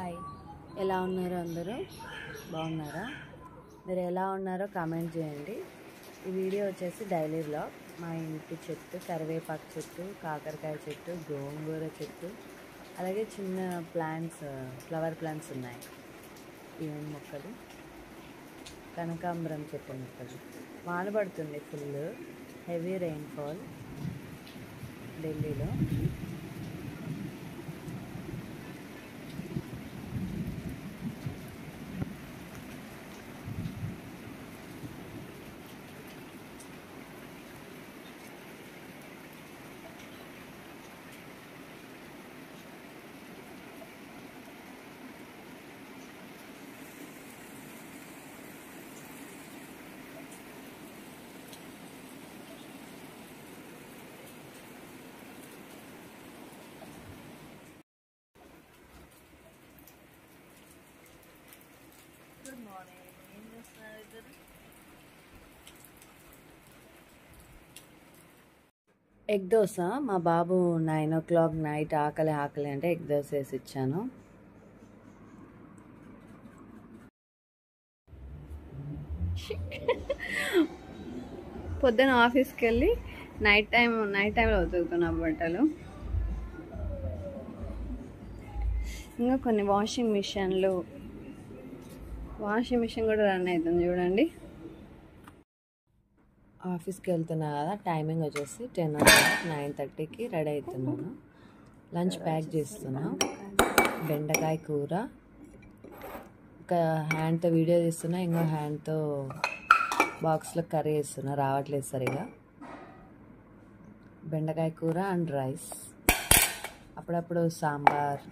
Hi, ఎలా ఉన్నారు అందరూ? బాగున్నారా? మీరు ఎలా ఉన్నారో కామెంట్ చేయండి. ఈ వీడియో వచ్చేసి డైలీ వ్లాగ్. మా ఇంటి చెట్టు, కరివేపాకు చెట్టు, కాకరకాయ చెట్టు, గోంగూర చెట్టు, అలాగే చిన్న ప్లాంట్స్, ఫ్లవర్ ప్లాంట్స్ ఉన్నాయి. ఇవన్నీ మొక్కలు, కనకాంబరం చెట్టు మొక్కలు. వాన పడుతుంది, ఫుల్ హెవీ రెయిన్ఫాల్ ఢిల్లీలో. Good morning. ఏం చేస్తున్నారు ఇద్దరు? ఎగ్ దోశ. మా బాబు 9 o'clock నైట్ ఆకలి అంటే ఎగ్ దోశ వేసి ఇచ్చాను. పొద్దున ఆఫీస్కి వెళ్ళి నైట్ టైంలో ఉతుకుతున్నా బట్టలు. ఇంకా కొన్ని వాషింగ్ మిషన్ కూడా రన్ అవుతుంది చూడండి. ఆఫీస్కి వెళ్తున్నా కదా, టైమింగ్ వచ్చేసి 10 o'clock. 9:30కి రెడీ అవుతున్నాను. లంచ్ ప్యాక్ చేస్తున్నా. బెండకాయ కూర. ఒక హ్యాండ్తో వీడియో తీస్తున్నా, ఇంకో హ్యాండ్తో బాక్స్లో కర్రీ వేస్తున్నా, రావట్లేదు సరిగా. బెండకాయ కూర అండ్ రైస్, అప్పుడప్పుడు సాంబార్,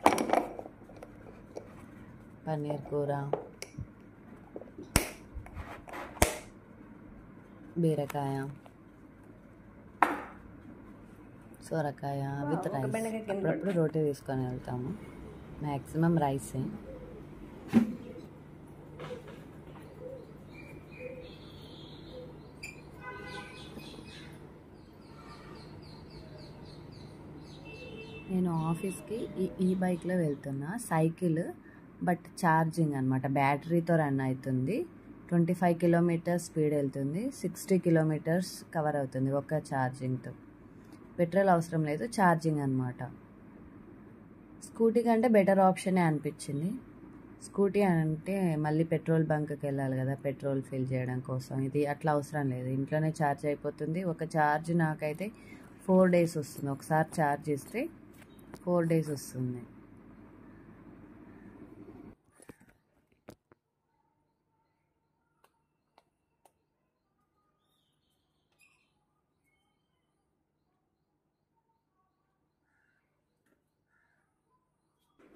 పన్నీర్ కూర, బీరకాయ, సొరకాయ విత్ రైస్. అప్పుడప్పుడు రోటీ తీసుకొని వెళ్తాము. మ్యాక్సిమం రైసే. నేను ఆఫీస్కి ఈ బైక్లో వెళ్తున్నా. సైకిల్, బట్ ఛార్జింగ్ అనమాట, బ్యాటరీతో రన్ అవుతుంది. 25 kilometers స్పీడ్ వెళ్తుంది. 60 kilometers కవర్ అవుతుంది ఒక ఛార్జింగ్తో. పెట్రోల్ అవసరం లేదు, ఛార్జింగ్ అనమాట. స్కూటీ కంటే బెటర్ ఆప్షనే అనిపించింది. స్కూటీ అంటే మళ్ళీ పెట్రోల్ బంక్కి వెళ్ళాలి కదా, పెట్రోల్ ఫిల్ చేయడం కోసం. ఇది అట్లా అవసరం లేదు, ఇంట్లోనే ఛార్జ్ అయిపోతుంది. ఒక ఛార్జ్ నాకైతే 4 days వస్తుంది. ఒకసారి ఛార్జ్ ఇస్తే 4 days వస్తుంది.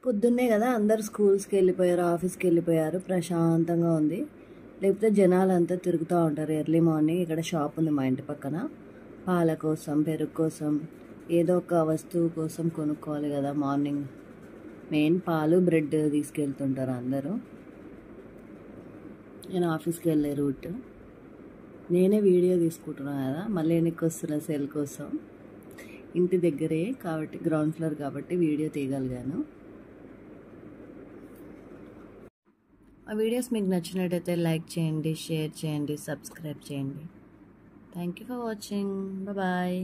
పొద్దున్నే కదా అందరు స్కూల్స్కి వెళ్ళిపోయారు, ఆఫీస్కి వెళ్ళిపోయారు. ప్రశాంతంగా ఉంది. లేకపోతే జనాలు అంతా తిరుగుతూ ఉంటారు ఎర్లీ మార్నింగ్. ఇక్కడ షాప్ ఉంది మా ఇంటి పక్కన. పాల కోసం, పెరుగు కోసం, ఏదో ఒక వస్తువు కోసం కొనుక్కోవాలి కదా మార్నింగ్. మెయిన్ పాలు, బ్రెడ్ తీసుకెళ్తుంటారు అందరూ. నేను ఆఫీస్కి వెళ్ళే రూట్. నేనే వీడియో తీసుకుంటున్నాను కదా, మళ్ళీ వెనక్కి వస్తున్నా సెల్ కోసం. ఇంటి దగ్గరే కాబట్టి, గ్రౌండ్ ఫ్లోర్ కాబట్టి వీడియో తీయగలిగాను. ఆ వీడియోస్ మీకు నచ్చినట్టయితే లైక్ చేయండి, షేర్ చేయండి, సబ్స్క్రైబ్ చేయండి. Thank you for watching. Bye.